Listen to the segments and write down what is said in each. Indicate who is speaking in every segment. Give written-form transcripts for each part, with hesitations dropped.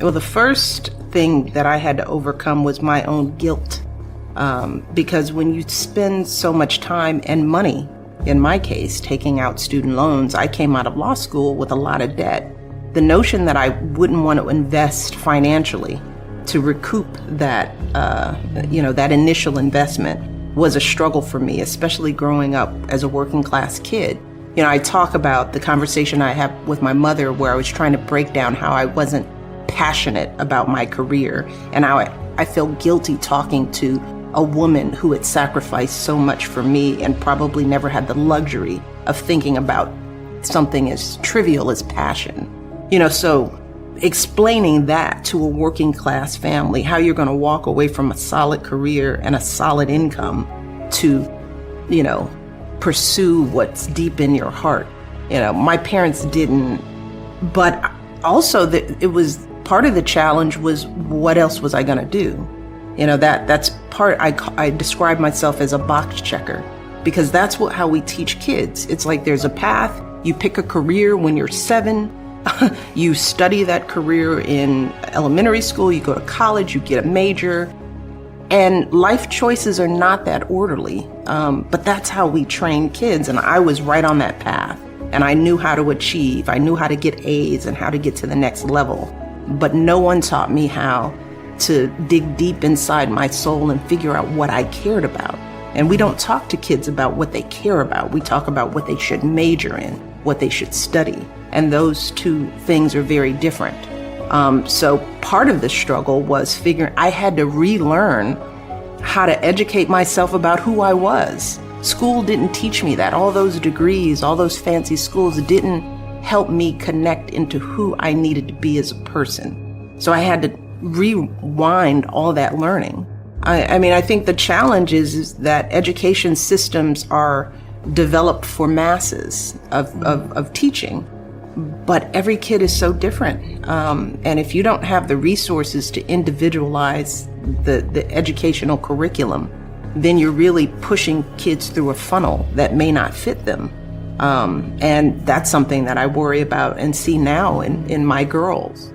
Speaker 1: Well, the first thing that I had to overcome was my own guilt. Because when you spend so much time and money, in my case, taking out student loans, I came out of law school with a lot of debt. The notion that I wouldn't want to invest financially to recoup that, that initial investment was a struggle for me, especially growing up as a working class kid. I talk about the conversation I had with my mother where I was trying to break down how I wasn't passionate about my career and how I felt guilty talking to a woman who had sacrificed so much for me and probably never had the luxury of thinking about something as trivial as passion. So explaining that to a working class family, how you're going to walk away from a solid career and a solid income to, pursue what's deep in your heart. My parents didn't, but also it was part of the challenge was what else was I going to do? That's part, I describe myself as a box checker because that's how we teach kids. It's like there's a path, you pick a career when you're 7, you study that career in elementary school, you go to college, you get a major, and life choices are not that orderly. But that's how we train kids, and I was right on that path. And I knew how to achieve, I knew how to get A's and how to get to the next level. But no one taught me how to dig deep inside my soul and figure out what I cared about. And we don't talk to kids about what they care about. We talk about what they should major in, what they should study. And those two things are very different. So part of the struggle was figuring I had to relearn how to educate myself about who I was. School didn't teach me that. All those degrees, all those fancy schools didn't help me connect into who I needed to be as a person. So I had to rewind all that learning. I think the challenge is that education systems are developed for masses of teaching. But every kid is so different. And if you don't have the resources to individualize the educational curriculum, then you're really pushing kids through a funnel that may not fit them. And that's something that I worry about and see now in my girls.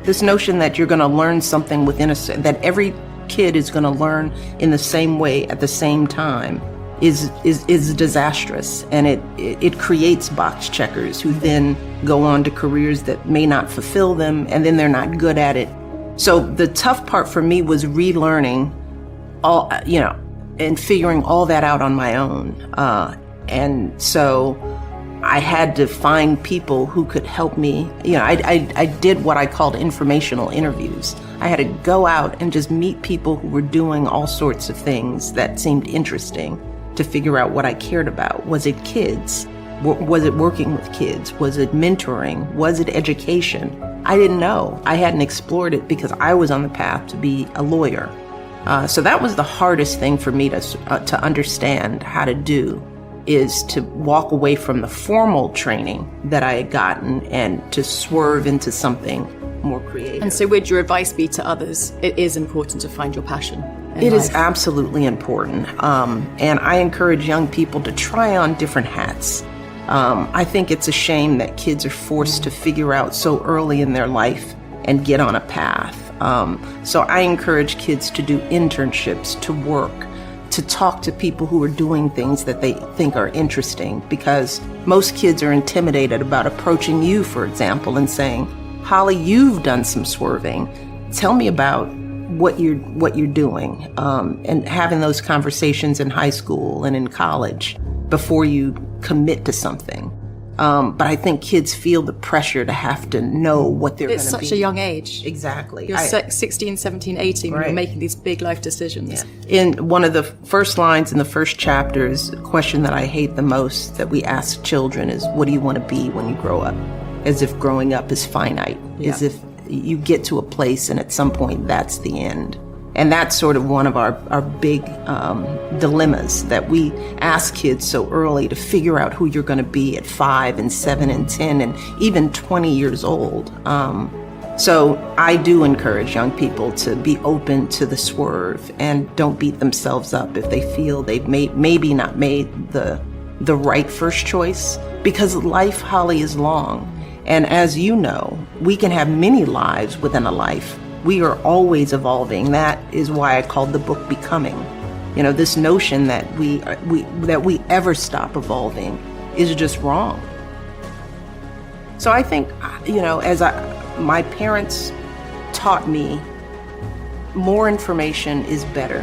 Speaker 1: This notion that you're going to learn something that every kid is going to learn in the same way at the same time is disastrous, and it creates box checkers who then go on to careers that may not fulfill them, and then they're not good at it. So the tough part for me was relearning all, and figuring all that out on my own. And so I had to find people who could help me. I did what I called informational interviews. I had to go out and just meet people who were doing all sorts of things that seemed interesting to figure out what I cared about. Was it kids? Was it working with kids? Was it mentoring? Was it education? I didn't know. I hadn't explored it because I was on the path to be a lawyer. So that was the hardest thing for me to understand how to do, is to walk away from the formal training that I had gotten and to swerve into something more creative.
Speaker 2: And so would your advice be to others, it is important to find your passion in
Speaker 1: It
Speaker 2: life?
Speaker 1: is absolutely important. And I encourage young people to try on different hats. I think it's a shame that kids are forced to figure out so early in their life and get on a path. So I encourage kids to do internships, to work, to talk to people who are doing things that they think are interesting, because most kids are intimidated about approaching you, for example, and saying, Holly, you've done some swerving. Tell me about what you're doing, and having those conversations in high school and in college before you commit to something. But I think kids feel the pressure to have to know what they're going to be.
Speaker 2: It's such a young age.
Speaker 1: Exactly.
Speaker 2: You're 16, 17, 18 when
Speaker 1: Right.
Speaker 2: you're making these big life decisions.
Speaker 1: Yeah. In one of the first lines in the first chapters, the question that I hate the most that we ask children is, what do you want to be when you grow up? As if growing up is finite, as if you get to a place and at some point that's the end. And that's sort of one of our big dilemmas, that we ask kids so early to figure out who you're going to be at 5 and 7 and 10 and even 20 years old. So I do encourage young people to be open to the swerve and don't beat themselves up if they feel they've maybe not made the right first choice, because life, Holly, is long. And as you know, we can have many lives within a life. We are always evolving. That is why I called the book Becoming. You know, this notion that we ever stop evolving is just wrong. So I think, you know, my parents taught me more information is better.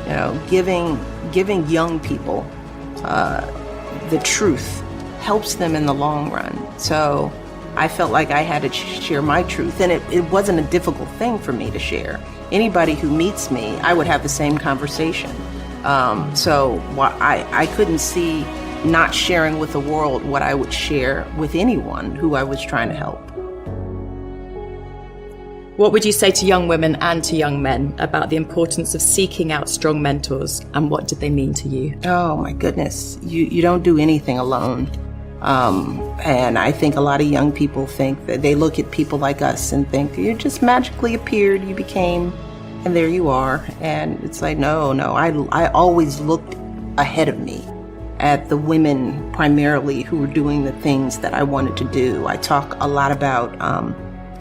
Speaker 1: You know, giving young people the truth helps them in the long run. So I felt like I had to share my truth, and it wasn't a difficult thing for me to share. Anybody who meets me, I would have the same conversation. So I couldn't see not sharing with the world what I would share with anyone who I was trying to help.
Speaker 2: What would you say to young women and to young men about the importance of seeking out strong mentors, and what did they mean to you?
Speaker 1: Oh my goodness, you don't do anything alone. And I think a lot of young people think that they look at people like us and think you just magically appeared, you became, and there you are. And it's like, no, I always looked ahead of me at the women primarily who were doing the things that I wanted to do. I talk a lot about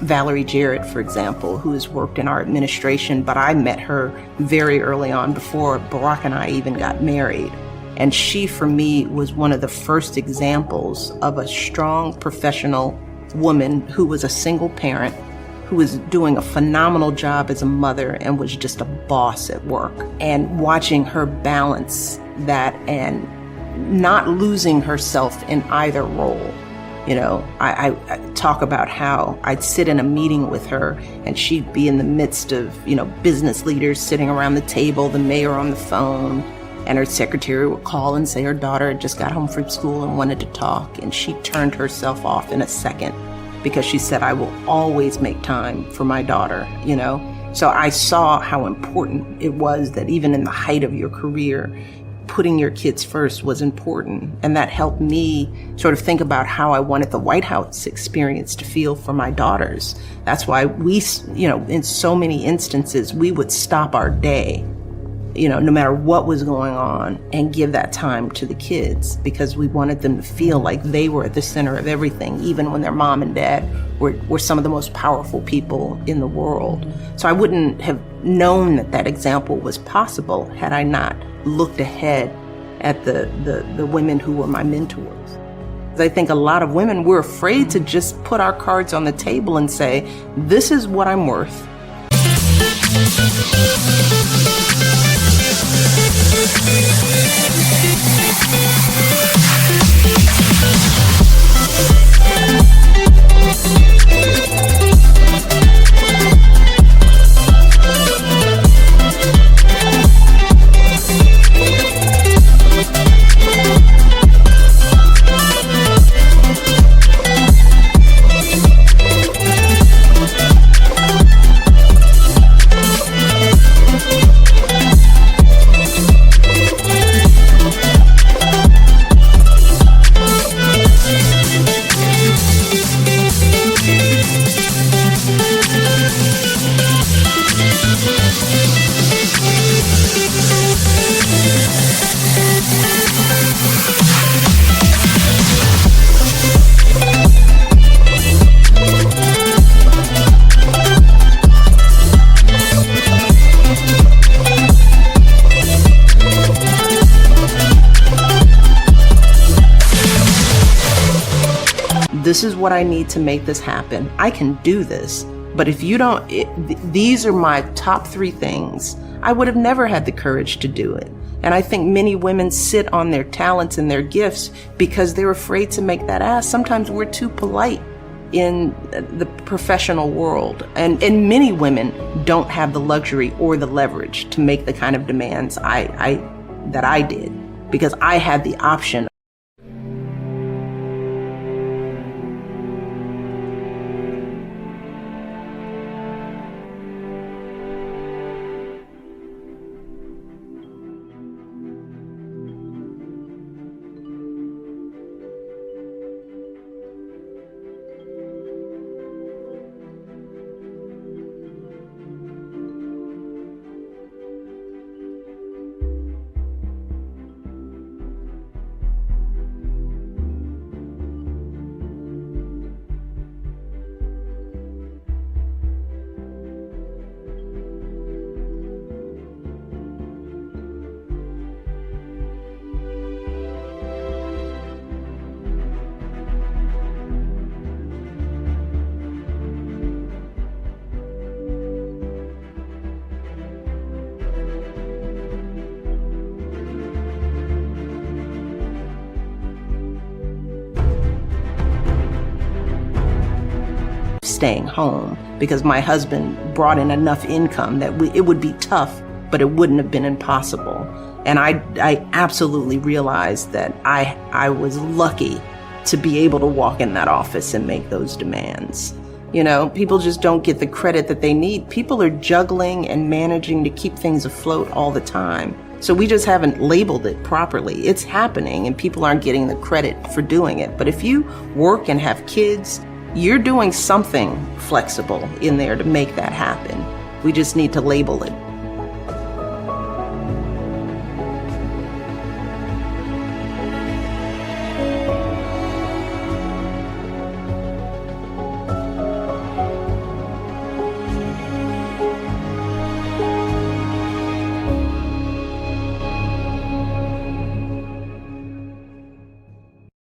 Speaker 1: Valerie Jarrett, for example, who has worked in our administration, but I met her very early on before Barack and I even got married. And she, for me, was one of the first examples of a strong professional woman who was a single parent, who was doing a phenomenal job as a mother and was just a boss at work. And watching her balance that and not losing herself in either role. You know, I talk about how I'd sit in a meeting with her and she'd be in the midst of, you know, business leaders sitting around the table, the mayor on the phone, and her secretary would call and say her daughter had just got home from school and wanted to talk. And she turned herself off in a second because she said, I will always make time for my daughter, you know. So I saw how important it was that even in the height of your career, putting your kids first was important. And that helped me sort of think about how I wanted the White House experience to feel for my daughters. That's why we, you know, in so many instances, we would stop our day, you know, no matter what was going on, and give that time to the kids because we wanted them to feel like they were at the center of everything, even when their mom and dad were some of the most powerful people in the world. So I wouldn't have known that that example was possible had I not looked ahead at the women who were my mentors. I think a lot of women, we're afraid to just put our cards on the table and say, this is what I'm worth. This is what I need to make this happen. I can do this. But if you don't, these are my top 3 things, I would have never had the courage to do it. And I think many women sit on their talents and their gifts because they're afraid to make that ask. Sometimes we're too polite in the professional world. And many women don't have the luxury or the leverage to make the kind of demands that I did, because I had the option. staying home because my husband brought in enough income that it would be tough, but it wouldn't have been impossible. And I absolutely realized that I was lucky to be able to walk in that office and make those demands. You know, people just don't get the credit that they need. People are juggling and managing to keep things afloat all the time. So we just haven't labeled it properly. It's happening and people aren't getting the credit for doing it. But if you work and have kids, you're doing something flexible in there to make that happen. We just need to label it